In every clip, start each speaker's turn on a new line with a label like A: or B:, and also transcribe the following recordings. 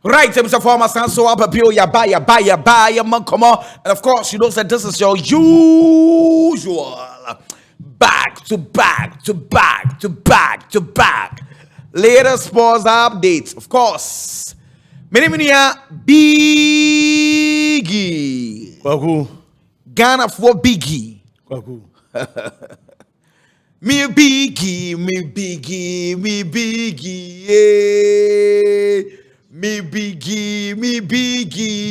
A: Right, Mr. Former San so up appeal, ya buy, man, come on. And of course, you know that this is your usual back to back to back to back to back. Latest sports updates, of course. Many biggie.
B: Kwaku.
A: Ghana for biggie.
B: Kwaku.
A: Me biggie, yeah. Me biggie,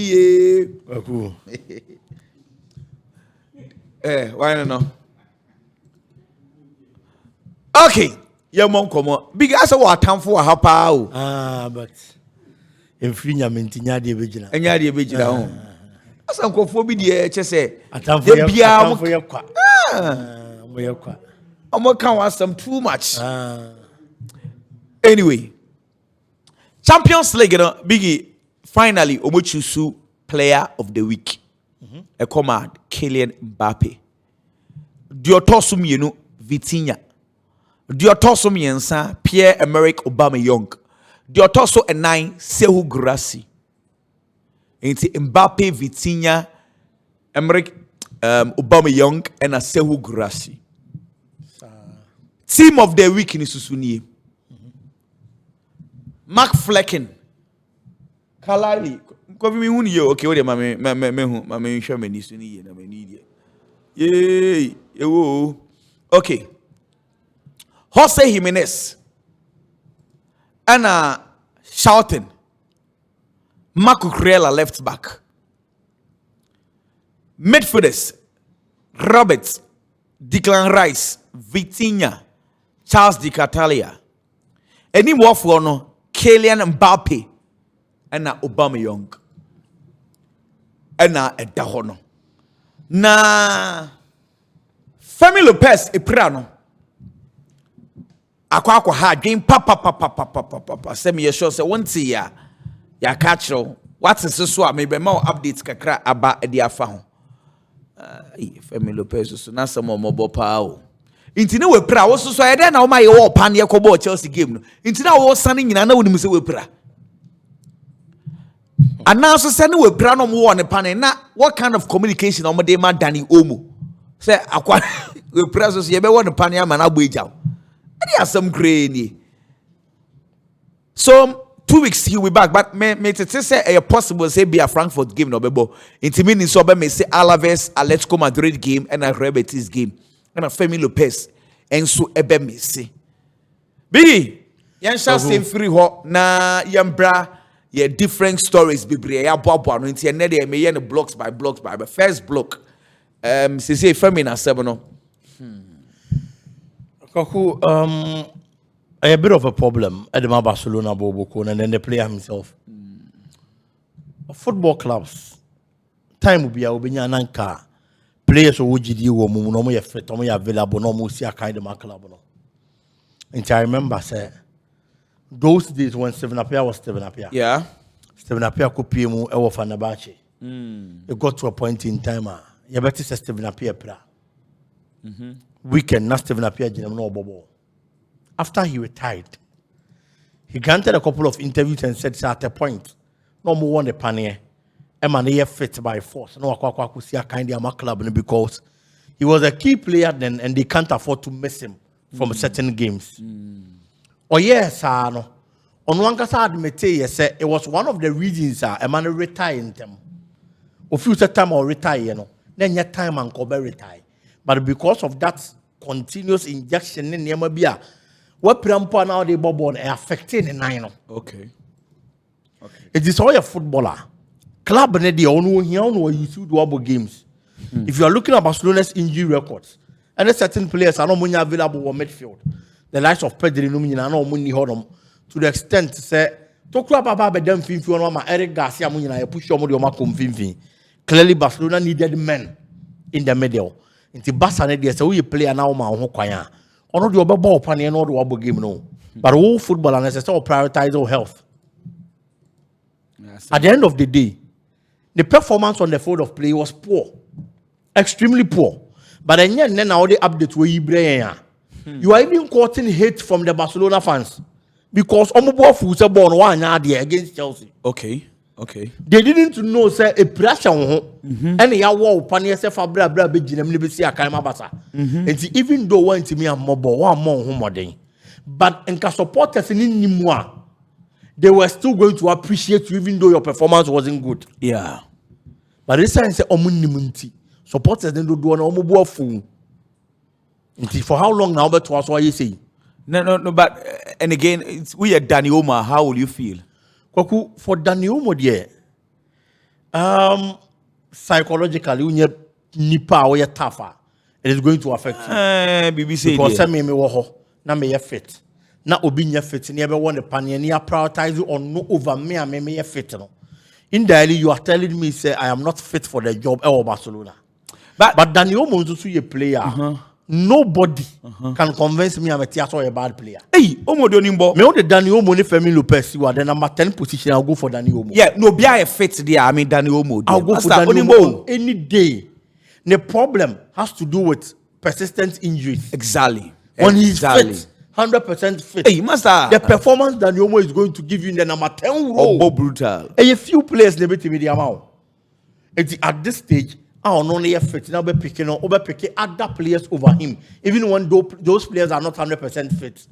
A: yeah.
B: Kwaku.
A: Why not? Okay. Yeah, mom, come on. Big as a what time for a hapa.
B: But in Frinya Mintinya de Vigina.
A: And ya de Vigina. As Uncle Phoebe, dear, say,
B: I time for your quack.
A: I'm not count some too much. Anyway, Champions League, Biggie, finally, Omochusu Player of the Week. A command, Kylian Mbappe. Diotosum, you know, Vitinha. Diotoso miensa Pierre-Emerick Aubameyang. Diotoso enai Sehu Guirassy. Enti Mbappe, Vitinha, Emerick Aubameyang and a Sehu Guirassy. Team of the week in Susuni. Mark Flecken. Kalali. Kofi mi huni yo okay, what mame show me Nisuni na me need. Yay. Okay. Jose Jimenez and shouting Marco Cucurella left back. Midfielders Roberts, Declan Rice, Vitinha, Charles Di Catalia. Any more for no Kylian Mbappe and Aubameyang and Edahono. Na Femi Lopez Eprano. Akwa ha dream papa semi ye sure say one ya catch what is so maybe more updates kakra aba e afa ho Femi Lopez so na some mo pa o intine we pra wo so e dey na wo ma ye wo pan ye ko ball Chelsea game no intine wo san nyina na woni se we pra ana so se ne we pra no mo wo ne pan na what kind of communication o mo dey ma Danny Omo say akwa we pra so ye be wo ne pan ya ma na gbo ejaw. There are some grainy. So 2 weeks he will be back, but me say a possible say be a Frankfurt game no bebo. Intimini so be me say Alaves, Atletico Madrid game and a Real Betis game and a Femi Lopez and so ebe me say. Biggie, yan shall stay free ho na yambra ye different stories bebre ya boabo no nti ene de me ye no blocks by but first block say Femi na 7 no.
B: A bit of a problem at the Barcelona Boboko and then the player himself. Football clubs, time will be a Nanka. Players who would you no more fit, no more available, no more see a kind of club. And I remember, say, those days when Steven Appr was Steven Appr.
A: Yeah.
B: Steven Appr could pay more over Fenerbahce. It got to a point in time, you better say Steven Appr. Weekend, not Steven Appr, no Bobo. After he retired, he granted a couple of interviews and said, at a point, no more one the panier. Emmanuel fit by force. No, I see a kind of club because he was a key player then, and they can't afford to miss him from certain games. Oh yes, no. On one side, it was one of the reasons Emmanuel retired them. A few time or retire, you know, then your time and Kobe retire. But because of that continuous injection in Yamabia, what Prampa now they bubble affecting the nine.
A: Okay.
B: It is all a footballer. Club and the only here on you see double games. If you are looking at Barcelona's injury records, and certain players are not money available on midfield, the likes of Pedri Numina no money hold to the extent say to club about them fin Eric Garcia Munina push your money. Clearly Barcelona needed men in the middle. Into Barca they say we play now ma ho kwanya. Ono the ball pan no the double game no. But all football and necessarily prioritize our health. At the end of the day, the performance on the field of play was poor. Extremely poor. But then now the update where you are even quoting hate from the Barcelona fans. because Omobo Fusa born 1 year against Chelsea.
A: Okay.
B: They didn't know say a pressure and ya wall pania se fabra bra be ginam ni be see akaima basa. And even though one to me and mobile one more home but enka supporters in Nimwa, they were still going to appreciate you even though your performance wasn't good.
A: Yeah.
B: But this time say omunimunti supporters don't do an omobo fool. For how long now? But what you say?
A: No. But and again, we are Danny Omar. How will you feel?
B: Kwaku, for Danny Omar, dear, psychologically, when you nipa or you tougher, it is going to affect you.
A: BBC
B: because some me woho na me fit. Na obi nya fit. Ni ebe want the panier. Ni prioritize or no over me and me fit. No. Indirectly, you are telling me say I am not fit for the job at Barcelona. But Danny Omar is also a player. Nobody can convince me I'm a theater or a bad player.
A: Hey, Omo Donimbo.
B: Me only Danny Omo ni Femi Lopez. You are the number 10 position. I'll go for Danny Omo.
A: Yeah, no, be a fit there. I mean, Danny Omo.
B: I'll go for Danny Omo any day. The problem has to do with persistent injuries.
A: Exactly.
B: When he's fit, 100% fit.
A: Hey, master.
B: The performance Danny Omo is going to give you in the number 10 role.
A: Oh, brutal.
B: A few players never to be the amount. At this stage. Only fit now be picking other players over him, even when those players are not 100% fit.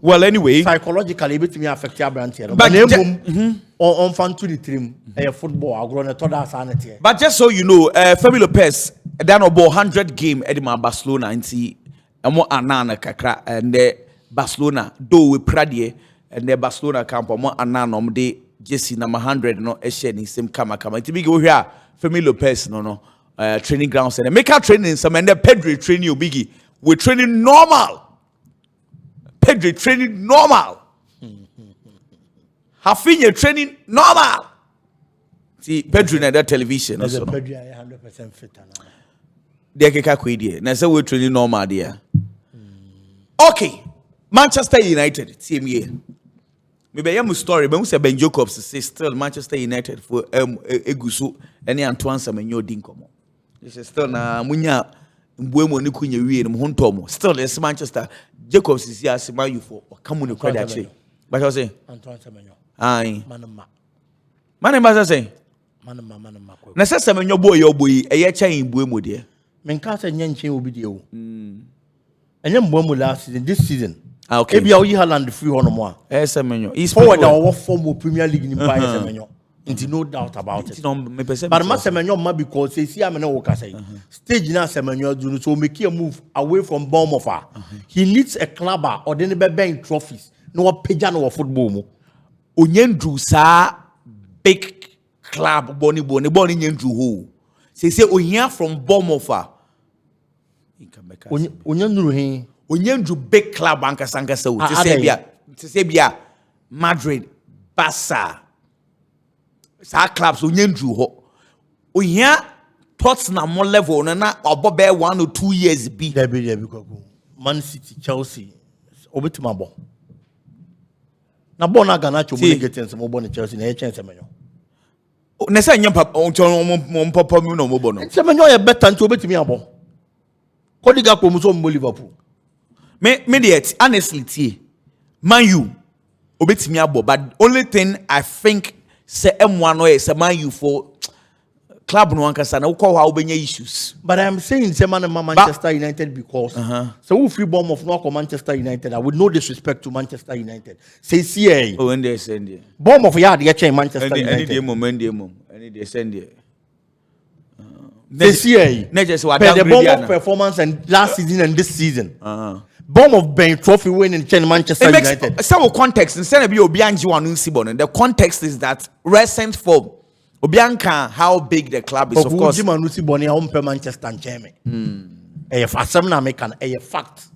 A: Well, anyway,
B: psychologically, it may affect your brand here. But on fan to the team, football, grown a total sanity.
A: But just so you know, Femi Lopez done about 100 game at Barcelona and see more anana kakra and the Barcelona do we Pradie and the Barcelona camp more anana de Jesse number 100 no esheni same kama. It be go here. Femi Lopez, no, training grounds and make our training some and the Pedri training you biggie. We're training normal. Pedri training normal. Hafinha training normal. See, Pedri na that television.
B: There's a Pedri 100% fit.
A: They keka kwedi. Na say we're training normal there. Okay, Manchester United, same year. Maybe I am a story, but we say Ben Jacobs say still Manchester United for Egusu any Antoine Semenyo dinkomo. This is still na munya mbuemo ni kunye wie no hontomo. Still is Manchester Jacobs is here as Man U for come on credit actually. But I say
B: Antoine Semenyo.
A: Aye.
B: Manama
A: say.
B: Manama.
A: Na say Semenyo boy your boy e ye chan mbuemo de.
B: Menka say nyenche obi de o. Enye mbuemo last season, this season.
A: Okay.
B: Ebi awo yi Haaland free hono mo a.
A: Semenyo. He's
B: forward our form Premier League ni buy Semenyo. Into no doubt about it. But ma Semenyo ma because say see am na wo ka say. Stage na Semenyo do so make a move away from Bournemouth. He needs a club or then be buying trophies. No page no football mo.
A: Onyendru sa big club boni nyendru ho. Say ohia from Bournemouth.
B: Onyendru he
A: Onyendru big club ankasa wo. Te say bia Madrid, Barca. Sa clubs Onyendru ho. Ohia Tottenham level na obobe 1 or 2 years be.
B: There be Man City, Chelsea. Obitima bo. Na bo na Garnacho mo get some mo bon Chelsea na e chance Semenyo.
A: Na say nyam papa mi no mo bo no.
B: Semenyo ye better nti obetimi abo. Kodiga ko mo so mo Liverpool.
A: Me the honestly tie. Man U obetimi abo, but only thing I think say M1 no is Man U for club no ankasa na ukọ ha obenya issues.
B: But I am saying say man Manchester United because so we free bomb of no Manchester United. I would no disrespect to Manchester United. Say CA.
A: Oh, and they send there.
B: Bomb of yard ye change Manchester United.
A: Any they send there.
B: Say CA.
A: Just what
B: the bomb of performance and last season and this season. Bomb of Ben trophy winning change Manchester United.
A: Some context instead of be obianji wanu sibon. The context is that recent form Obianka, how big the club is, of course.
B: Manchester and Germany. A fact.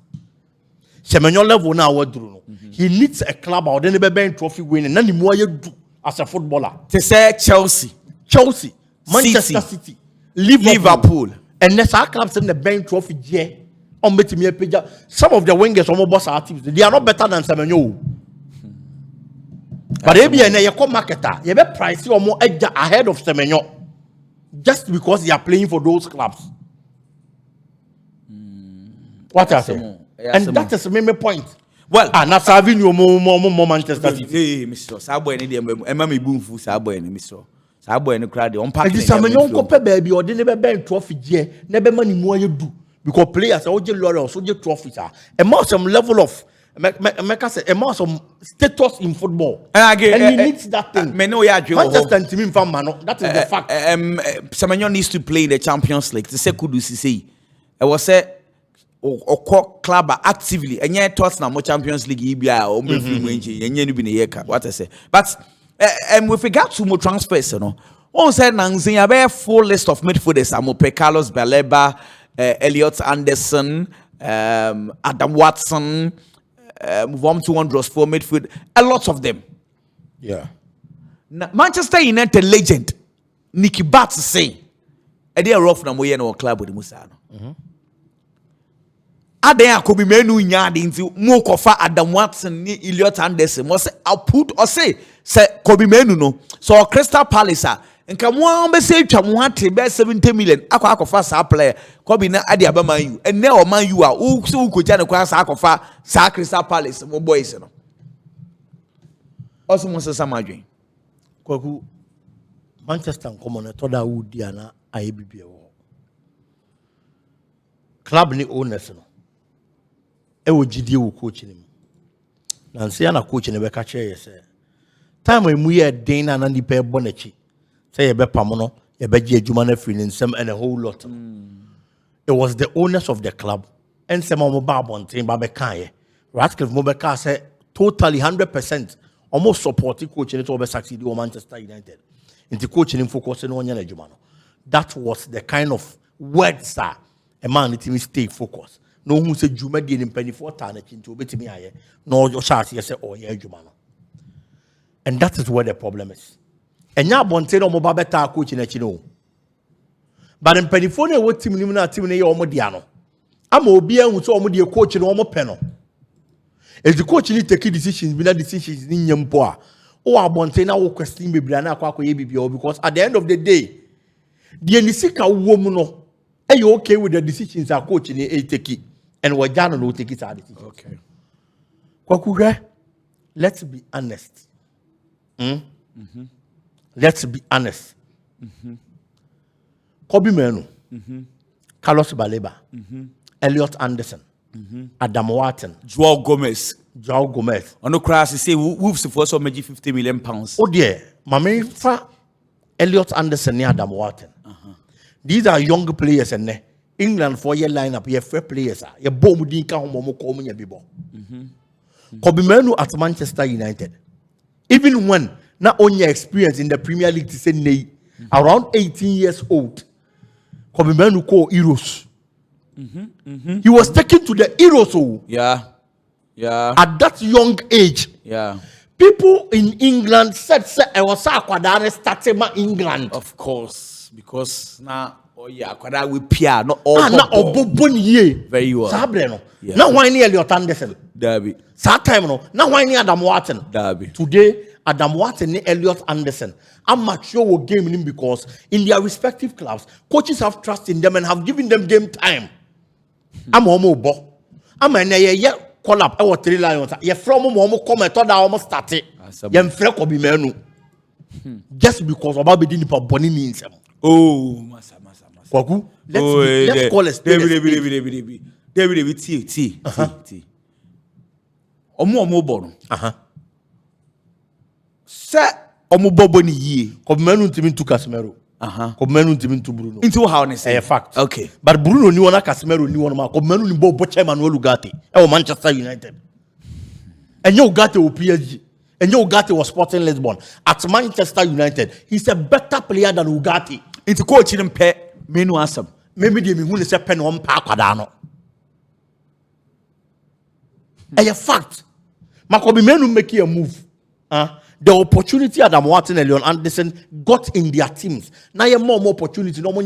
B: Semenyo level now what do? He needs a club or then be trophy winning. None more you do as a footballer.
A: To say Chelsea,
B: Manchester City,
A: Liverpool,
B: and that's our clubs in the bank trophy. Yeah, on some of the wingers on boss are teams. They are not better than Semenyo. But if you are a marketer, you have price or more ahead of Semenyo just because you are playing for those clubs. What I say? And that is the main point.
A: Well,
B: na serving you more Manchester City.
A: Hey, Mr. Saboy ni dem Emma me boom fu Saboy ni Mr. Saboy ni crowd on pack.
B: And this Samenyon compare baby or they never been trophy je, never money more you do. Because players are just laurels, so just trophies are. And more some level of some status in football. And he needs that thing. Manchester team from Mano, that is the fact.
A: Samenyon needs to play in the Champions League. To say kudu say. I was say or club actively and yet Tottenham Champions League EBA or what I say. But with regard to more transfers, you know, on said Nanzin a full list of midfielders. Amope Carlos Baleba, Elliot Anderson, Adam Watson, move on to Wondros for midfield. A lot of them.
B: Yeah.
A: Now, Manchester United legend Nicky Bats say, "A dear rough na moye no club with Musano." Aden Kobe Menu nyade into mo kofa Adam Watson ni Elliot Anderson. Mo say output or say Kobe Menu no. So Crystal Palace nka mo am say twa mo ate be 70 million akwa sa player Kobe na ade abama you. And now man you are who so ko ja ne kwa sa akofa sa Crystal Palace mo boys no. Also mo say samadwen.
B: Kwaku Manchester nkomo to da wudi ana ayebibie wo. Club ni owners no. Ewo gidie wo coach ni mu na nse na coach ne be ka kire ye se time emu ye den na ni pe bo na chi say ye be pam no ye be gi adwuma na free nsem and a whole lot. It was the owners of the club and some mo ba bonten ba be kan ye Ratcliffe mo be ka say totally 100% almost supporting coach ni to be succeed in Manchester United into coach ni focus no nya na adwuma no. That was the kind of words a man need to stay focused. No who say Juma di in penny for tana chinto betimi aye no your chance say oh yeah Juma no. And that is where the problem is. And ya bonte no mo ba beta coach na chi no. But in penny for na what team ni na team na ye omo dia no. Ama obi an so omo dia coach no omo pe no. If the coach ni take decisions bi na decisions ni nyampo a o abonte na wo question be bra na akwa ye bibia because at the end of the day the nisika wo mu no are you okay with the decisions our coach in a take and what Jano will take it out?
A: Okay.
B: Kwakure, let's be honest. Let's be honest. Kobe Menu, Carlos Baleba, Elliot Anderson, Adam Watson,
A: Joao Gomez.
B: On
A: the crash, say wolves for so maybe 50 million pounds.
B: Oh dear, Mame fa Elliot Anderson near Adam Watson. These are young players and England for your lineup, your fair players. Your bomb didn't come home or your bibo. Kobe Menu at Manchester United. Even when not only experience in the Premier League to say nay, around 18 years old, Kobe Menu called Heroes. He was taken to the Heroes.
A: Yeah.
B: At that young age.
A: Yeah.
B: People in England said, I was starting England.
A: Of course. Because now, oh yeah, kwada we pia not all.
B: Not obobon
A: very well.
B: Sabre no. Now why ni Elliot Anderson?
A: Derby.
B: That time no. Now why ni Adam Watson?
A: Derby.
B: Today Adam Watson ni Elliot Anderson. I'm mature with game in because in their respective clubs, coaches have trust in them and have given them game time. I'm homo bo. I'm na ye call up our 3 lions. Ye from homo come and thought that almost started. Ye mfre ko bi menu. Just because about be nipa boni means.
A: Oh, masa.
B: Kwaku, let's call it.
A: David, T. Omo bono. Sir, omo bobo ni ye.
B: Kobe Menu team to Casemiro. Kobe Menu team to Bruno.
A: Into how ne say?
B: A fact.
A: Okay.
B: But Bruno ni wana Casemiro ni wana ma. Kobe Menu ni bobo chairman Ugarte. Manchester United. And you Ugarte o PSG. And you Ugarte was Sporting Lisbon. At Manchester United, he's a better player than Ugarte.
A: Into coach him pe Menu asam.
B: Maybe they who say pen on pa kwadano. A fact. Kobe Menu make a move. The opportunity Adam Watson and Leon Anderson got in their teams. Now you more opportunity. No more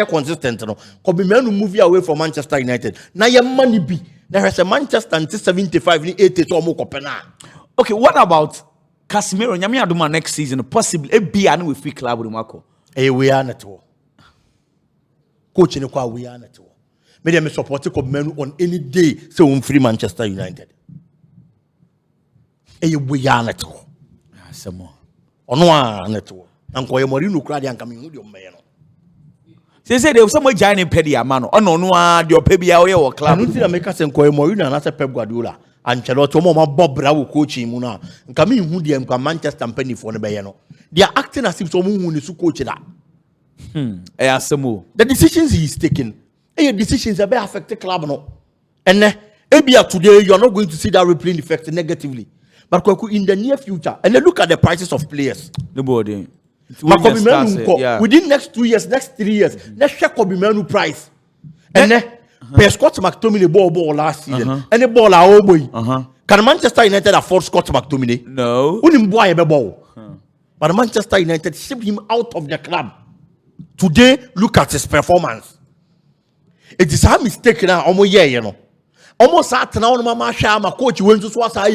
B: consistent. No. Kobe Menu move away from Manchester United. Now you money be. There is a Manchester until 75, 80 to more Copenhagen.
A: Okay, what about Casemiro? Nyami aduma next season possibly a be anu with free club with Marco.
B: We are not all. Coach in we are not all. Maybe I support Kobe Menu on any day so free Manchester United. e we ya neto
A: asemo
B: ono a neto anko ye mori no kura de anka me hu de o me no
A: say they some giant pedi amano ono no a de opebia wo ye wo club
B: anu ti na make say nko ye mori na say Pep Guardiola Ancelotti mo ma bobra wo coach mu na nka me hu de nka Manchester company for no be ye no they are acting as if so mu hu ni su coach da
A: asemo
B: the decisions he is taking decisions that may affect the club no and maybe today you are not going to see that replaying effect negatively but in the near future and then look at the prices of players
A: nobody
B: within next 2 years next 3 years let's check Kobe Manu price and then Scott McTominay ball last season and the ball are boy can Manchester United afford Scott McTominay
A: no
B: unim boy be ball but Manchester United shipped him out of the club today look at his performance. It is a mistake now. Almost yeah, you know. Almost at now, my coach went to Swasa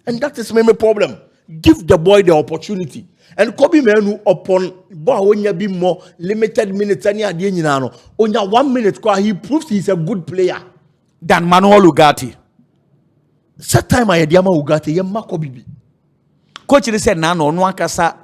B: and that is my problem. Give the boy the opportunity. And Kobe Manu upon when you be more limited minutes than you know. Only 1 minute, he proves he's a good player
A: than Manuel Ugarte.
B: Set time I had Yama Ugarte, Yama Kobe.
A: Coach said, "Nano, no one kasa."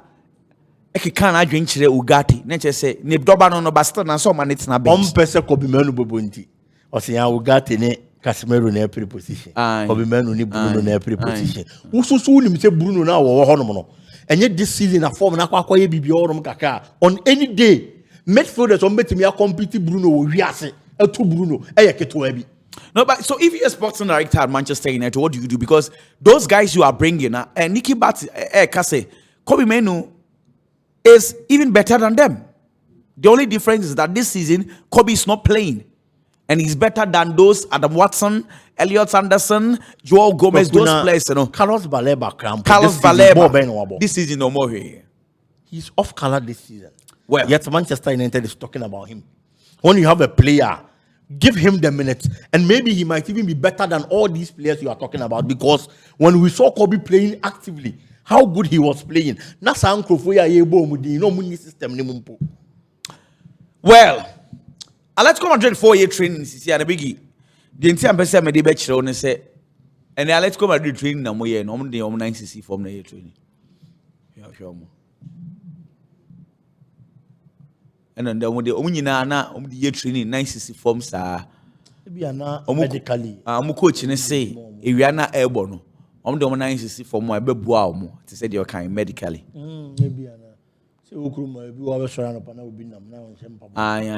A: Eki kan adwen kire Ugarte na che se ne doba no basta na so ma ne tena bench
B: pese Kobe Manu bobonti o se ya Ugarte ne Casemiro na every position Kobe Manu ni Bruno na every position ususu ni se Bruno na wo ho no no enye this season na form na akwa ye bibia orom kaka on any day midfielders on betimi a compete Bruno wo wiase etu Bruno eye keto abi.
A: No, but so if you're a sporting director at Manchester United, what do you do? Because those guys you are bringing, Nicky Bat, Kase, Kobe Manu is even better than them. The only difference is that this season, Kobe is not playing. And he's better than those Adam Watson, Elliot Anderson, Joel Gomez, those players, you know.
B: Carlos Baleba.
A: Carlos Baleba. This season, no more here.
B: He's off color this season.
A: Well,
B: yet Manchester United is talking about him. When you have a player, give him the minutes. And maybe he might even be better than all these players you are talking about. Because when we saw Kobe playing actively, how good he was playing.
A: Well, let's come Madrid 4-year training. See, and a biggie. The entire person made the bachelor and say, and let's go Madrid training. No more year, no more 9cc from the year training. Yeah, sure. And then the only na the year training 9cc forms are
B: medically.
A: Coach and say, if we are not airborne. I'm the 9cc for my baby wow to say you're kind medically.
B: Maybe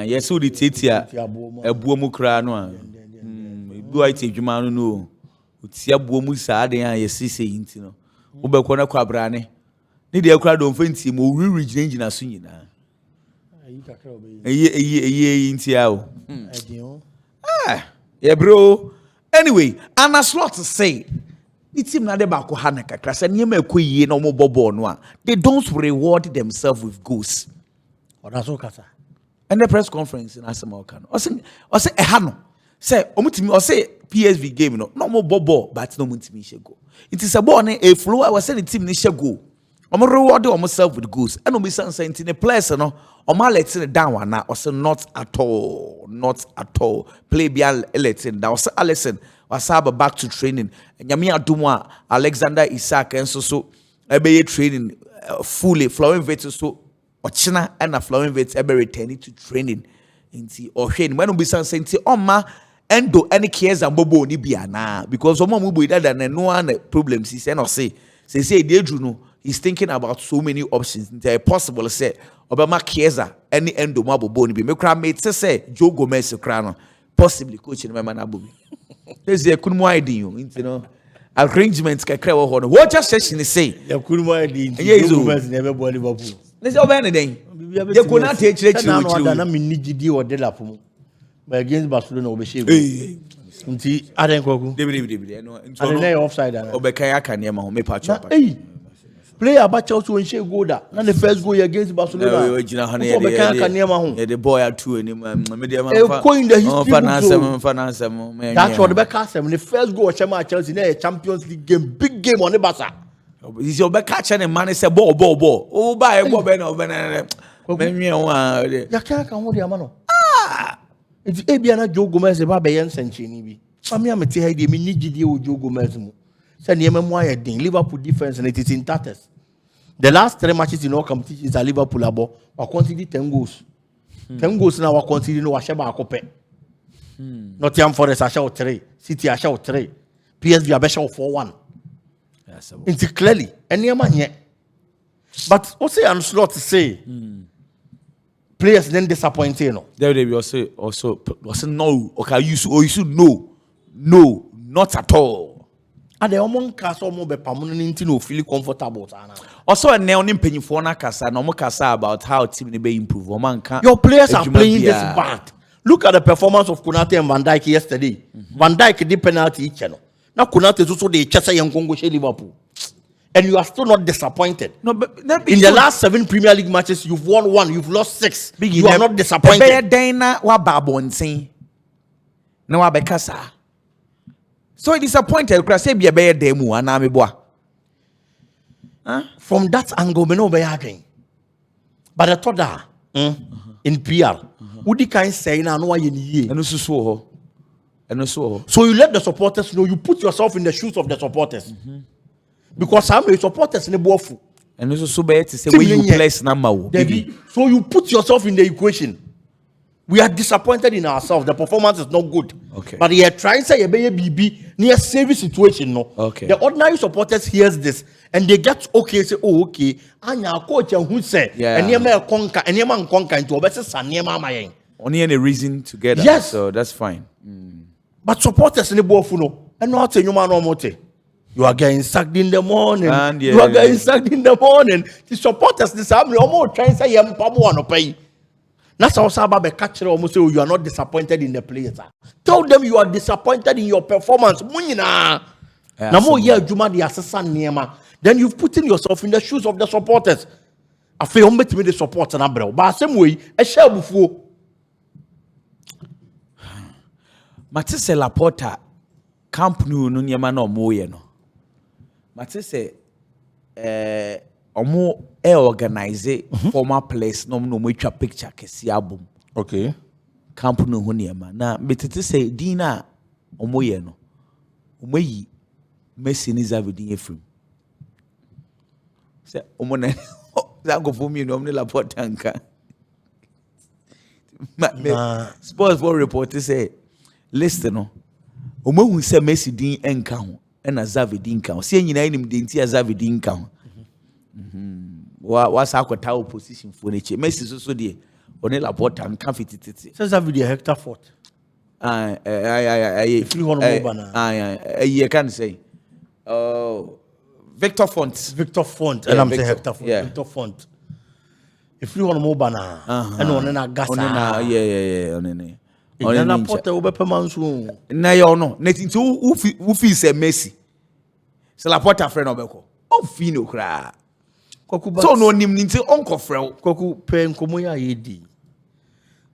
A: yes, who did it here? A boomukra do I take you man? No, it's your boomusa, yes, see, you know. Ubekona Quabrane. Need a crowd on fancy, more rearranging as soon a year in Tiao. Yeah, bro. Anyway, and as lot to say. It's him na de ba ko hana kakra se nyema ekoyie na omo bobo no they don't reward themselves with goals.
B: Odaso kasa.
A: And the press conference in Asamoah no. O say eha no. Say omutimi o say PSV game no omo bobo but no mutimi she go. It is a ball na e flow I was say the team ni she go. Omo reward themselves with goals. And omo san say the players no omo let it down na o say not at all. Play beyond let it down. O say listen Wasaba back to training. Nyami adumwa Alexander Isak and so ebe training fully flowing vet so ochina and a flowing vet ebe returning to training. Inti ohwen when we san senti oma endo any cares and bobo ni bia na because omo mu boy that no one problems he say no say dey no he's thinking about so many options. There possible say obama Chiesa any endo ma bobo ni bi me kra mate say Joe Gomez kra no possibly coach in my man abobi. There's a couldn't wide you know arrangements can cry on what just session is say
B: you couldn't wide never bought Liverpool.
A: Let's go anything. You could not take it
B: na me need di or dela for but against Barcelona we shave. Nti aden kwaku.
A: David no.
B: And then offside na.
A: Obekaya kan e ma ho me patch up.
B: Player about Chelsea when she go that. Now the first goal against Barcelona.
A: Yeah, the boy at 2 and
B: going the history. That's what the back the first goal of Chelsea in a Champions League game, big game on the Barca.
A: Is your back catcher and man is a ball. Oh, buy a ball, Ben.
B: You can't come with your man. It's Abiana Joe Gomez, a Babayan Sanchini. I'm here to tell you, me need you with Joe Gomez. Say Liverpool defense and it is in tatters. The last 3 matches in all competitions at Liverpool are conceded 10 goals. 10 goals now are conceded no Asheba Akope. Nottingham Forest are show 3, City are show 3, PSV are show 4-1. It's clearly any man yet. But also I'm slow to say players then disappoint you know.
A: There will also no. Okay, you should no, not at all.
B: And the among cast almost be permanent no feel comfortable.
A: Also, a neon penny for na kasa no more kasa about how team be improve.
B: Your players are playing this bad. Look at the performance of Konate and Van Dijk yesterday. Van Dijk did penalty each channel. Now Konate is also the Chelsea and Congo Liverpool. And you are still not disappointed. No, but in the last 7 Premier League matches, you've won 1, you've lost 6. You are not disappointed.
A: So disappointed.
B: From that angle, we know we are again. But I thought that in PR, would you kind say now no ye? So you let the supporters know. You put yourself in the shoes of the supporters. Because some supporters in the bofu.
A: And also so bad to say when you place number.
B: So you put yourself in the equation. We are disappointed in ourselves. The performance is not good.
A: Okay.
B: But you are trying to say a BB near saving situation. No.
A: Okay.
B: The ordinary supporters hears this and they get okay. Say, oh, okay. Anya coach who say and near me conquer and near man conquer into a better son near mama.
A: Only any reason together.
B: Yes.
A: So that's fine.
B: But supporters in the bofu no. And not say you man no more. You are getting sacked in the morning.
A: And
B: you are getting sacked in the morning. The supporters this family almost trying to say I'm no pay. That's how Sababe catch almost say you are not disappointed in the players. Tell them you are disappointed in your performance. Then you've put in yourself in the shoes of the supporters. I feel me the support and but same way a share before.
A: Matisse Laporta Camp Nou no nyama no moye no. Matisse omo organize former players no mo twa picture kesi album.
B: Okay.
A: Camp Nou ho nyama na betete say din na omo ye no. Omo yi Messi ni Zavidin efrim. Say omo na that go for me no omo Laporta nka. Sports for reporter say listen no. Omo hu say Messi din enka ho na Zavidin ka ho. Se nyina nim de nti Zavidin ka ho. What's our position for nature? Messi so de on Laporta and can fit it.
B: Says Zavidin Hector Fort. If you want to move on,
A: you can say Victor Font.
B: And I'm saying Hector Font. Victor Font. If you want to move on, and on a gas.
A: On
B: Laporta will be permanent.
A: Na you know, nothing to who feels say Messi. So Laporta friend obeko. Oh, fino cry. So no nim nti onko frɛ
B: Kwaku pe nkomo ya yedi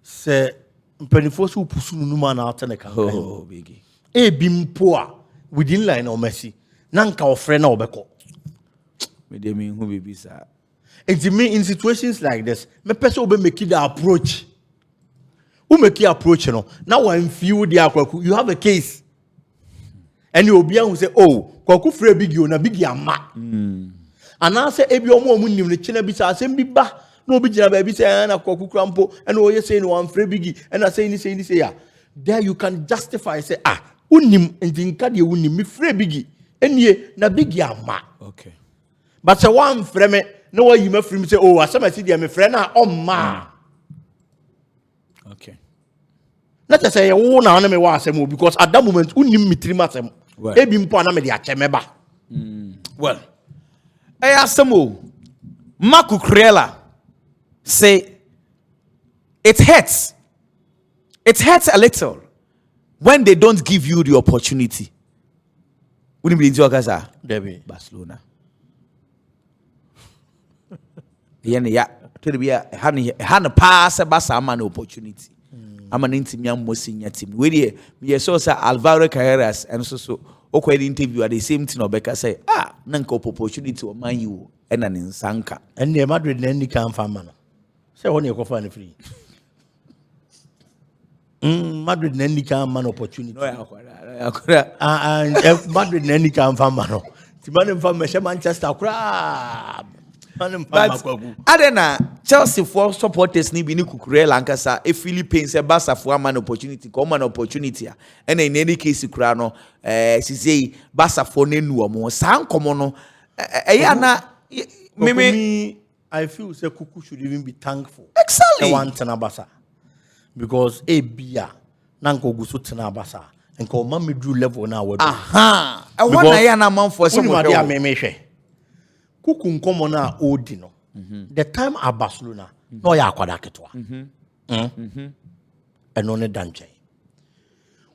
B: se mpanifo so pusu no ma na atene kan
A: oh bigi
B: e bi mpo a within line o Messi na nka ofrɛ na obeko
A: me dey me hu bibi sa
B: it mean in situations like this me person will make the approach who make the approach no now when feel the Kwaku you have a case and you obi an say oh Kwaku frɛ bigi o na bigi ama and I say, if you're more money, the China be saying, be back. No, be Jana baby say, and a cocoa crampo, and all you say, no, I'm free biggie, and I say, yeah. There you can justify, say, unim, and think you unim, me free biggie, and ye, na biggie, ama.
A: Okay.
B: But so one frame, no way you may frame say, oh, I see, I'm a friend, ma.
A: Okay.
B: Let us say, oh, now, me was a move, because at that moment, unim me 3 months, maybe mpana me the achemeba.
A: Well. I asked them, Marco Crella say it hurts. It hurts a little when they don't give you the opportunity. What do you mean, Gaza?
B: Debbie
A: Barcelona. Yeah, to be a hand pass a Barca opportunity. I'm an intimate most senior team. We saw Alvaro Carreras and so. Okay, the interview at the same thing, Obeka say, nanko opportunity to man you and an insanka.
B: And the Madrid then can find man. Say when you go for free. Madrid then can man opportunity.
A: No,
B: and Madrid any can famano. Timon from Manchester crab.
A: But Adena Chelsea for supporters ni bini kukure lankasa e Philippines e Barca for man opportunity common opportunity and in any case kura no she say Barca for nenu omo san komo no me
B: I feel say Kuku should even be thankful.
A: Exactly.
B: One Barca because a beer nanko gusu tena Barca and ko mami drew level now.
A: Aha. I want na na man for some of
B: them. Kuku nkomo na odi no. The time at Barcelona, no ya akwada ketwa. Eno ne danche.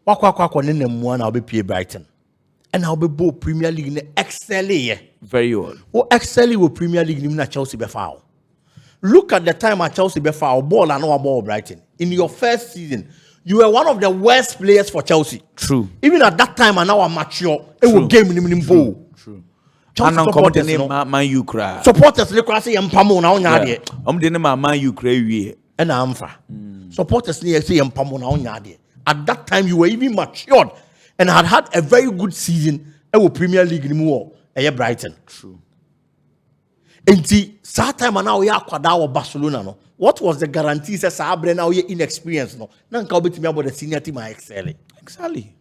B: Wakwa ne nemu na obepie Brighton. And I'll be both Premier League in excel
A: very old.
B: Oh, excel with Premier League in Chelsea be foul. Look at the time at Chelsea be foul ball and no ball Brighton. In your first season, you were one of the worst players for Chelsea.
A: True.
B: Even at that time, and now I'm mature. It will game in ball.
A: True.
B: Chelsea supporters
A: name Man U cry.
B: Supporters look at say empamo na onya de.
A: The name Man U cry wie.
B: And amfa. Supporters say empamo na onya de. At that time, you were even matured and had a very good season. With Premier League in more. Brighton.
A: True.
B: And see, that time now we are kwada Barcelona no. What was the guarantee? Say Sabre now you inexperienced no. Nan ka obetimi about the senior team I excel.
A: Exactly.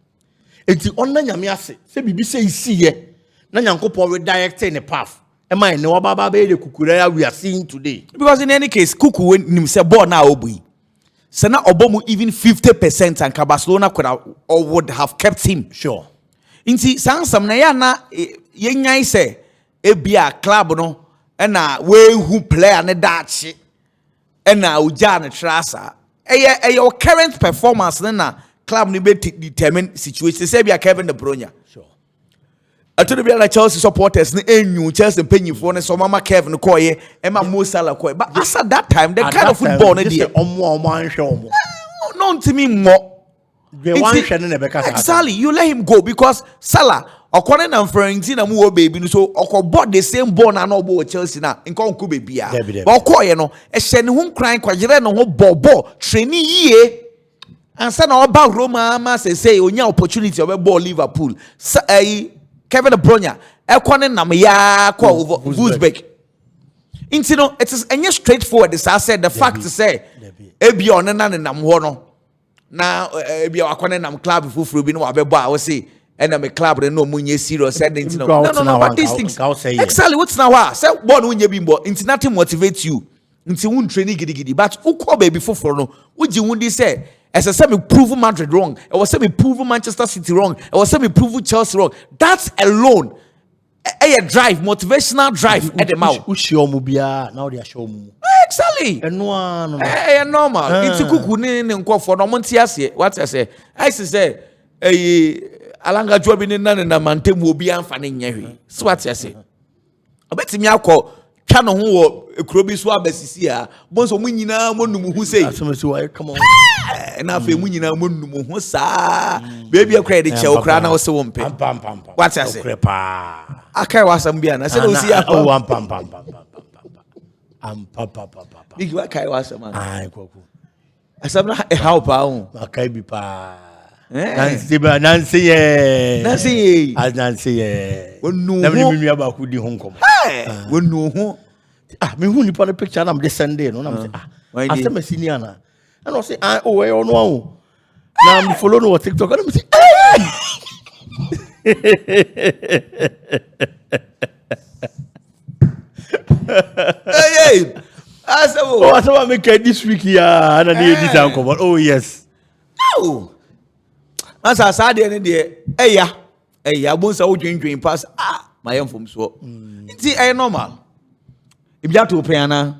B: And see, on nyame ase. Say bibi say see here. Na Nyankopon redirect in the path. Am I no baba be the kukuraya we are seeing today? Because
A: in any case, Kuku when him say ball na obi. So now Obomu even 50% and Barcelona could have or would have kept him.
B: Sure.
A: Inti sansam na ya na yenyan say ebia club no na we who player ne dachi na uja ne trasa your current performance na club ni be determine situation say bia Kevin De Bruyne.
B: Sure.
A: Atodo bia na Chelsea supporters ne enyu Chelsea penyifo ne so mama Kevin koye e ma Mo Salah koye but as at that time the kind of football ne dey
B: omo anhwe
A: no ntimi mo. Exactly, you let him go because Salah, according to Florentina, mu baby, so bought the same ball na no ball Chelsea na. Inko nku baby ya. But okoye no, sheni hum crying kwa jire no ho bobo training ye. And say na oba Roma ma say onya opportunity obe ball Liverpool. Kevin De Bruyne, ekwane nam ya kwa Wolfsburg. Inti no, it is any straightforward. This I said the fact to say, ebi on na nam ho no. Na ebi akwane nam club fufuru bi no wabebo a wo say na me club no munye serious said no but these things exactly what's now say ball no unye bi mbo nti nothing motivate you nti won training gidi but ukọ baby fufuru no uji wundi say as I said me prove Madrid wrong I was say me prove Manchester City wrong I was say me prove Chelsea wrong that's alone a drive motivational drive at the mouth
B: ushomu bia now they show mu
A: exactly
B: no
A: normal it's Kuku ne nkofo no monti ase what I say I say alanga jobi ne na mantemu obi amfa ne nyehwe so what I say obetimi akọ twa no ho wo ekrobi so abasisi a bonso mu nyina monum hu sei
B: asomesi why come on
A: na afa mu nyina monum hu saa baby akra de che okra na wo se wo mpe what I say akai wasam bia na se no si akọ big wa kai wasam
B: ai kwaku
A: asam na help a ho
B: akai bi pa
A: Nancy
B: wonu na me nua ba ku di ho nkom
A: wonu ho
B: me hu nipa no picture na me de Sunday no na me say asem senior na no say oh e ono ahu na me follow no TikTok na me say
A: hey
B: asem me can this week ya na dey this nkom oh yes
A: Asa sade ne de eya bonsa wo dwendwen pass my yam so nti normal ibia to pen ana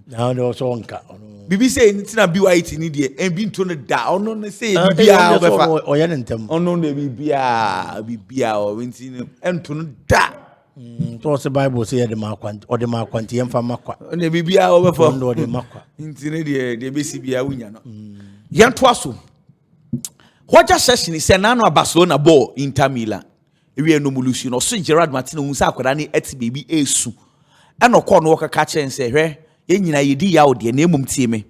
B: na no so nka
A: bibi say nti na BYT ni de en bi nto no da ono ne say bibia obefa
B: oye ne ntem
A: ono ne bibia o nti ento no da
B: to se Bible say de makwanti o de makwanti yem fa makwa
A: ne bibia obefa
B: o de makwa
A: nti ne de besi bia wunya no yanto aso what just session is na Barcelona ball Inter Milan ewie no mulusi no so Gerard Martin hu sa akwada ne eti baby esu e no call no waka chen say hwe ye nyina yedi ya ode na emum tie me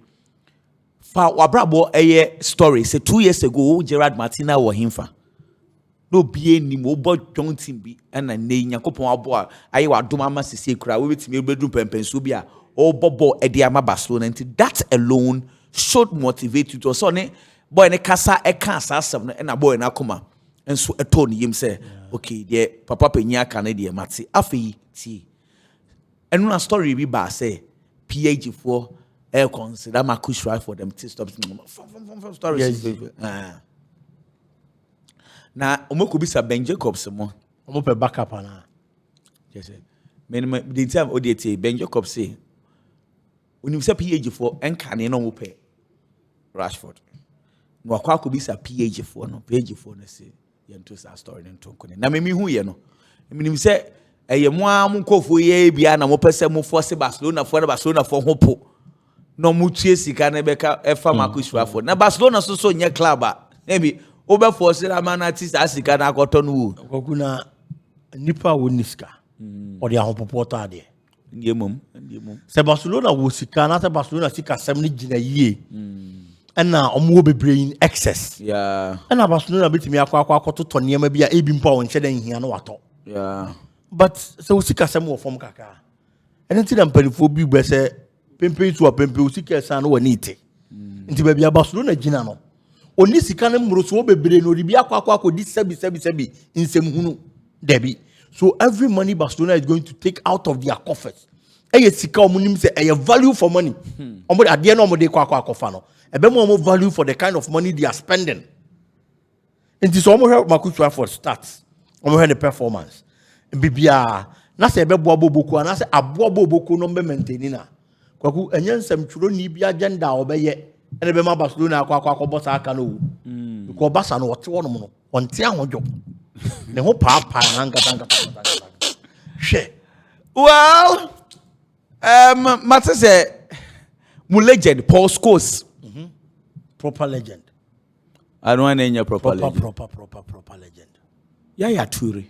A: fa wabrabo eye story say 2 years ago Gerard Martin na wo himfa no be any more but don't be and a name Yakopon boy. I wa do mama say cry with me bedroom pensubia or bobo ediama Barcelona and that alone should motivate you to son boy in a casa a cancer and a boy in Akoma and so a tone him say okay yeah papa penya Canadian matsi afi tea and one story be ba say PH4 air consider my kush right for them to stop stories na omo bisa Ben Jacobs mo
B: omo pe backup ana
A: yes the time odete Ben Jacobs say when you say PH4 enkane no mo pe Rashford no akwa ko bisa PH4 no PH4 na say yento sa story nto nkone na me hu ye no me say eye mo am nkofo ye bia na mo pese mo force Barcelona for hopo no mo tue sika na beka efa Marcus Rashford na Barcelona so nye club a maybe over force amanati asika na akoto no
B: wo na nipa wo niska o de ahopopoto ade
A: ndiemom
B: se Barcelona wo sika na se Barcelona sika sem ni gina yie na omo bebre in excess
A: yeah
B: na Barcelona betimi akoto to niam bia ebi mpa won chede nhia na wato
A: yeah
B: but se wo sika sem wo form kaka enti na mpanifo bi gbe se pempe to pempe wo sika san no wani ite enti ba bia Barcelona gina no oni sika na mroso wo bebre no ri bia akwa di sebi insem hunu debi so every money Barcelona is going to take out of their coffers eye sika omunim say eye value for money omo ade na omo de kwa akofa no ebe mo value for the kind of money they are spending enti so omo help Marcus Rashford starts omo help the performance bibia na se ebe boabo boku na se aboabo boku no be maintain na kwaku enyansam twuro ni bia agenda obeye ene be ma Barcelona akwa boss aka no because Barca no wote wono no wonte ahodwo ne ho paapa na ngata she
A: well matter say mu legend Paul Scholes
B: proper legend
A: I don't want any proper legend
B: proper legend
A: ya Toure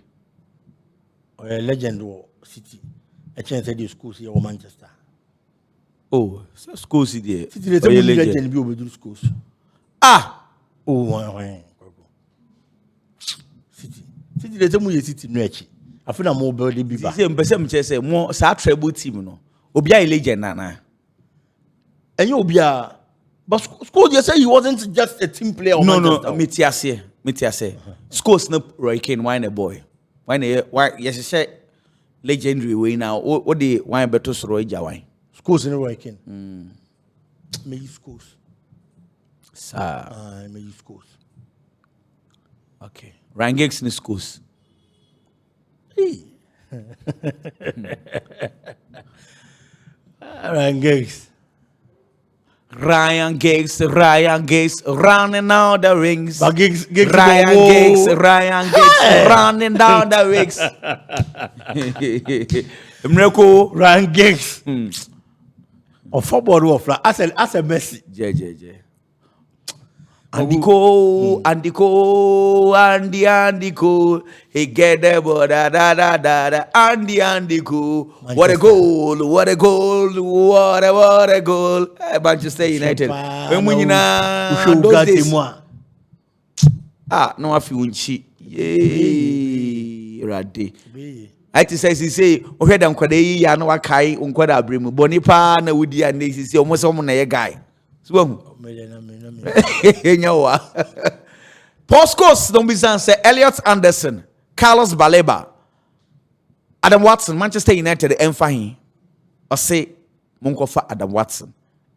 B: a legend wo City a chance the schools here or Manchester
A: oh so Scholes there
B: City the legend bi obedu schools City the temu ye City no echi afina mo build bi ba
A: say mpese mche say mo sa treble team no obi a legend na
B: enye obi a but Scholes you say he wasn't just a team player or
A: no metiase Scholes no Roy Keane wine a boy why yes say legendary way now what the wine better so Roy Jawine
B: Scholes no Roy Keane me Scholes
A: sir
B: me Scholes
A: okay Ryan Giggs in Scholes
B: Ryan Giggs
A: running down the rings.
B: But Giggs
A: Ryan Giggs running down the rings. Mreko
B: Ryan Giggs. Of football of as a Messi.
A: Andy Cole. He get the ball, Andy Cole. What a goal. Manchester United. Those days. No, I feel unchi. Yay, Raddy. I say, okay, them kwade ya no wakai unkwada abrimu. Bonipa na wudi and this is almost someone a guy. So, Paul Scholes don't be say Elliot Anderson, Carlos Baleba, Adam Watson, Manchester United, Enfahi, or say Munkofa Adam Watson,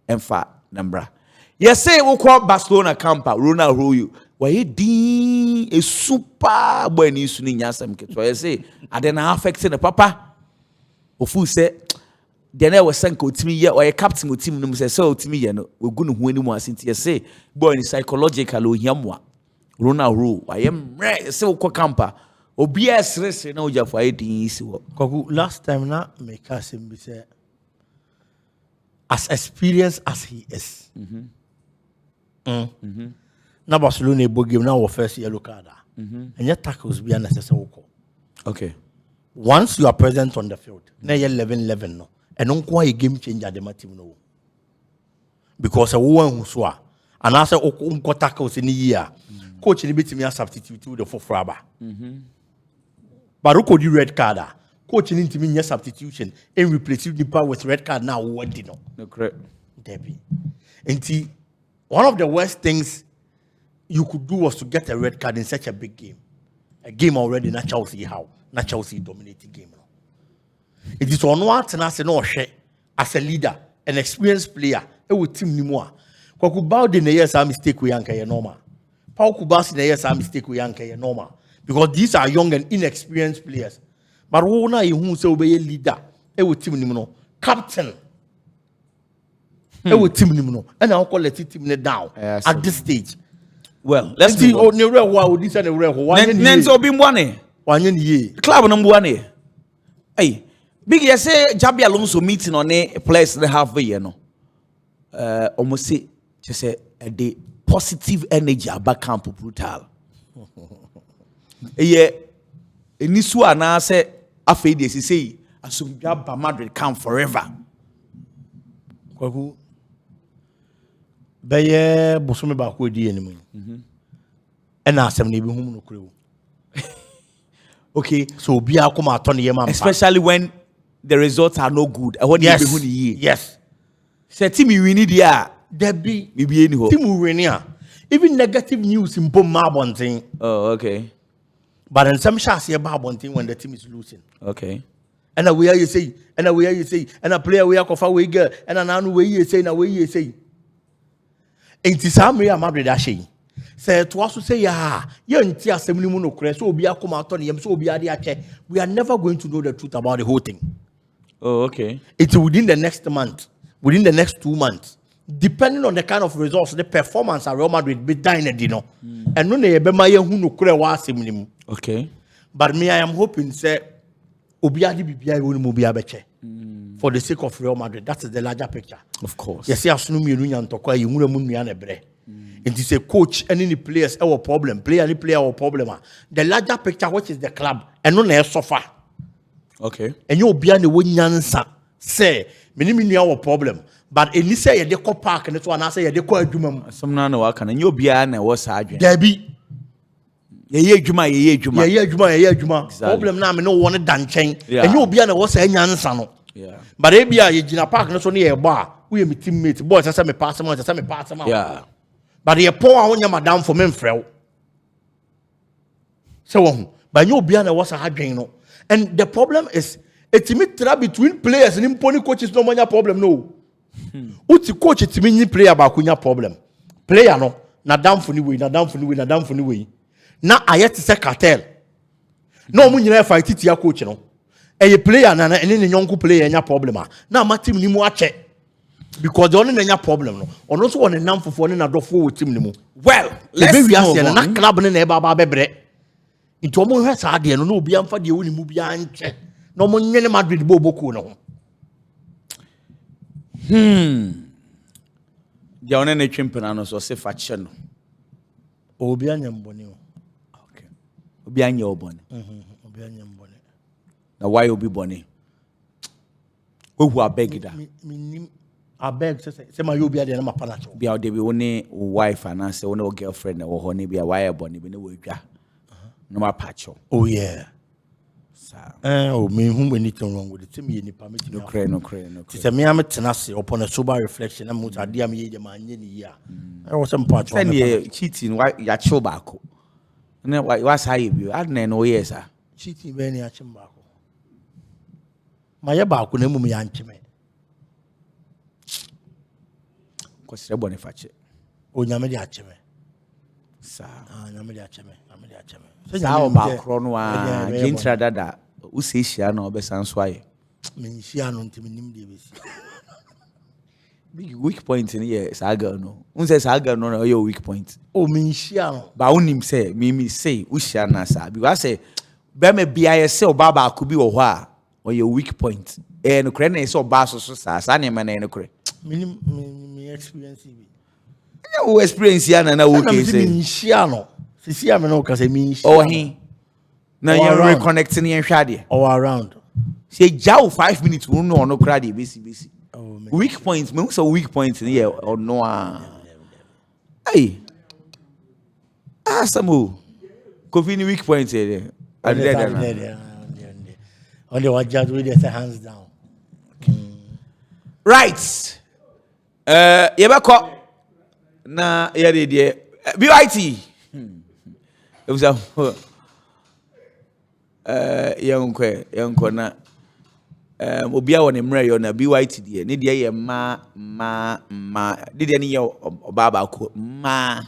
A: Enfa Nambra. Yes, say we call Barcelona camper, Ronald Royu. Why he a super when you soon in Yasam kit. So I say, I then affecting the papa. Ofu say, then I was sent to me yet, or a captain with team say so to me, we're going to win more since you say, boy, psychological, yamwa. Ronald Royu, I am right, so camper. OBS race, you know, for 18 years.
B: Last time now, make us say, as experienced as he is. Now Barcelona book game now first yellow card. And your tackles be unnecessary.
A: Okay.
B: Once you are present on the field, now you're 11-11 no. And don't quite a game changer the team no. Because a woman who saw and I say tackles in the year. coach ni betimi a substitute with the fofraba but who the red card coach ni ntimi nya substitution and replace nipa with red card now what did
A: no correct
B: Debbie and one of the worst things you could do was to get a red card in such a big game. A game already not Chelsea dominating game. It is on what and as a leader, an experienced player, it would team anymore. Kwaku bow in the years are mistake with Yanka normal. Paul Kubas in the years are mistake with Yanka normal. Because these are young and inexperienced players. But who now who say obey leader, it would team anymore. Captain. It would team anymore. And I'll call it team down at this stage.
A: Well, let's see.
B: Oh, never wow, this and never one.
A: Nenzo Bimwane.
B: 1 year.
A: Club number 1. Hey, big yes, say Jabi Alonso meeting on a place the halfway, you know. Almost say just say a day positive energy about camp brutal. Yeah, Nisua na say afei de say asum Jaba Madrid come forever.
B: Kwaku beye bosome ba ko di enimu. Na asem na bi hum no kure.
A: Okay,
B: so obi akoma atone ye man.
A: Especially when the results are no good.
B: Yes.
A: Say team we need there.
B: There be
A: maybe any ho.
B: Team we need. Even negative news in Bom Mabonting.
A: Oh, okay.
B: But in some shots here Mabonting when the team is losing.
A: Okay.
B: And we are you say, and we are you say, and a player we are cofa we girl, and an anu we you say, na we you say. And this Real Madrid ashay. Say to us to say you nti asem mu no kure so obi akoma atone yem so obi ade ache. We are never going to know the truth about the whole thing.
A: Oh, okay.
B: It's within the next month, within the next 2 months, depending on the kind of results, the performance at Real Madrid be dying at dinner. And no ne be ma ye hu no kure wa asem ni mu.
A: Okay.
B: But me I am hoping say obi ade bibia woni mu bia beche. For the sake of Real Madrid, that is the larger picture.
A: Of course.
B: Yes, asunu mienu nya ntokwa ye nwura mu nua na bre. It is a coach and any players our problem, player our problem. The larger picture, which is the club, and no suffer.
A: Okay.
B: And you be an answer. Say, minimum our problem. But in this say the park and that's one I say the co juma.
A: Some no work and you be an was sergeant.
B: There be
A: juma.
B: Problem now me no one done change.
A: Yeah.
B: And you be an was a answer no.
A: Yeah.
B: But they be a Gina Park no so near a bar. We are teammates, boys, I say me pass them out,
A: Yeah.
B: But the poor on your madam for men frail. So but you be an was a hard no. And the problem is it's a between players and impony coaches no money problem no. Uti coach it's me player about kunya problem. Player no na down for way. Now I yet to say cartel. No mun you fight it your coach no. A player na and then young player any problem. Now my team ni mo check. Because the only problem no. On also on a number for na do for team ni mo.
A: Well, let's move on.
B: Na club na eba ba bebre. Into omo hwe sa de no no obi amfa de woni mu bia nche. No mo nyene Madrid bo boku no.
A: The one na champion no so se faction no.
B: Obi anyam boni o.
A: Okay. Obi anya oboni.
B: Obi anyam boni.
A: Na why obi boni? Who abeg da?
B: I beg say my you be there na mapana cho.
A: Bia de be woni wife and say woni girlfriend na wo ho ne bia why boni be na wo dwa. No mapacho.
B: Oh yeah.
A: Sir.
B: Oh me whom anything wrong with it. Me nipa me
A: No cray.
B: Say me am tenase upon a sober reflection am much ade am ye de man ye ni ya. I was some part.
A: Send ye cheating why ya chill back. Na why say you adna no yes sir.
B: Cheating be ni achim back. My ya back na mu ya nchime.
A: Kwasire boni fache.
B: O nyame de achime.
A: Sir.
B: Nyame de achime.
A: Sao ba kro no a gentra dada u se hia na obesan so aye
B: me hia no ntimi nim de besi
A: big weak point in here saga no un say saga no na your weak point
B: o me hia no
A: ba unim say me say u hia na sa because say be me bia say oba ba ko bi wo ho a o your weak point no kre na say oba so sa na me no kre
B: me experience bi
A: o experience ya na okay say
B: me hia no see am no cause me
A: oh he na you reconnecting yan hwade
B: all around
A: say jaw 5 minutes we no kra de besi weak points me so weak points in here or no hey Samu. Kofi ni weak point here.
B: Only what judge with their hands down.
A: Right. Yebako. Na yede de. BYT. It was a young na obia won emre yo na BYT de ne de ye ma de de ne ye obaba ko ma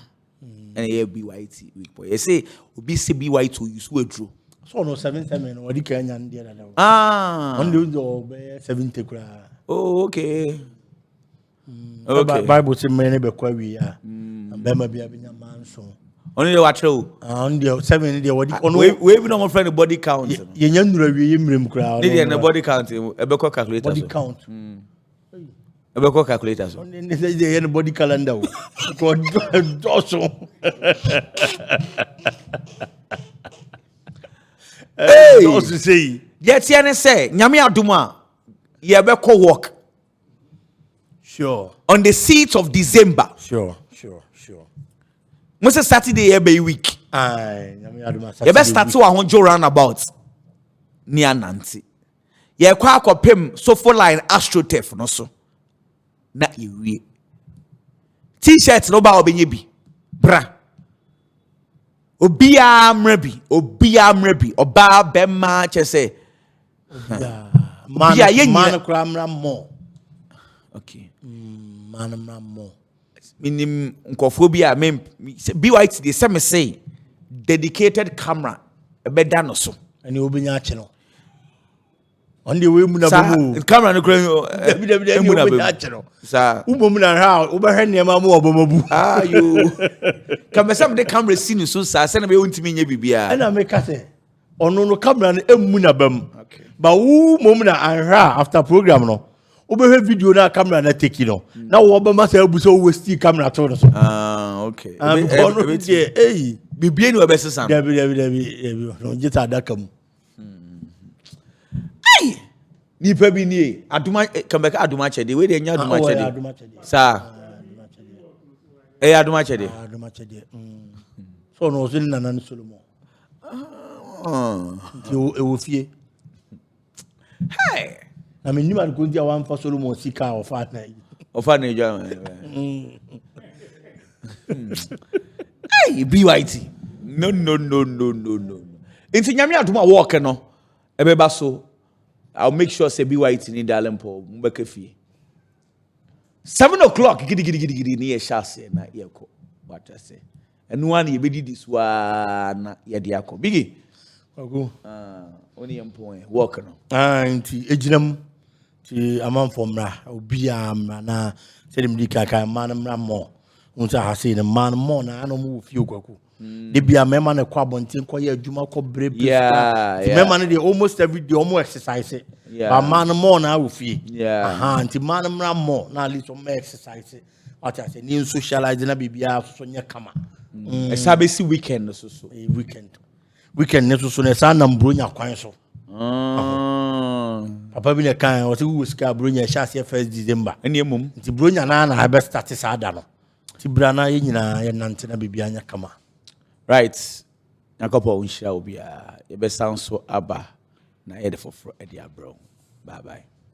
A: and ye BYT weak boy. You say obi say BYT use wedro.
B: So no 77 what the Kenyan there na.
A: On
B: the 70 kra.
A: Oh, okay. Okay.
B: Bible say me be kwa wi ya. Be ma bia be man so.
A: Only the watch
B: on the 7 there what
A: we even no friend body count.
B: Ye nya nura wi yimrem kra.
A: Dey na body count e be call calculator.
B: Body count.
A: E be call calculator so.
B: Dey body calendar. God also.
A: Hey,
B: also say.
A: Yet tiane say nyame adoma ye be call work.
B: Sure.
A: On the 6th of December.
B: Sure.
A: Most Saturday every week.
B: Aye, nyame adoma Saturday.
A: You best start to a roundabout. Near Nancy. Ye kwa akopem so for line AstroTurf no so. Na ewie. T-shirt no ba obenye bi. Bra. Obia mrebi, oba bema chese.
B: Man kramra mo.
A: Okay.
B: Man mo.
A: Minim nkofobia mem BYT dey say dedicated camera ebeda no so.
B: Ani obinya ache no. On the way mu na bomu.
A: Camera no kran
B: emu na bomu.
A: Sa
B: ubom na ha obehwe niam ma obomabu.
A: Ah you. Kamesam the camera scene so sa se na be wontimi nya bibia.
B: Ana me ka se ono no camera no emu na bam.
A: Okay.
B: Ba wu mom na anhwa after program no. Obehwe video na camera na take no. Na wo ba masa abuso wo still camera to no so.
A: Ah okay.
B: Hey,
A: bibia ni obesesa.
B: Dabi no jita adaka mu.
A: Ai nipa bi nie aduma kambeka aduma chede we dey nya aduma chede sa aduma chede
B: so no so nana ni Solomon ti e wo fie
A: hey
B: na me nima ko dia wan fa Solomon sika ofa na
A: jwa hey BYT no inti nyame aduma walk no ebeba so I'll make sure say BYT ni Liverppol mbeka fie 7 o'clock gidi ni ye shase na ye ko what I say enu an ye bedi this wa na ye de akọ bigi
B: ogo
A: oni empon work no
B: nti ejinam ti amanfo mra obi amra na se dem dikaka man mra mo unsa ha say na man mo na anom wo fie okwaku de bia mema na kwa bontin ko ye adwuma ko bre bre mema na dey almost every day almost exercise but man mo na wo fie anti man mra mo na at least o exercise what I say ni socialize na bibia so nya kama
A: sabesi weekend so
B: weekend ne so na sa na mbro nya kwan so papa bi ne kan o se wo sika bro nya sha se 1st December
A: ene emum
B: nti bro nya na ha be start sa da no ti bra na ye nyina ye nante na bibia nya kama.
A: Right. Nakopo unshira obi ye be sound so aba na ye de foforo e dia bro. Bye bye.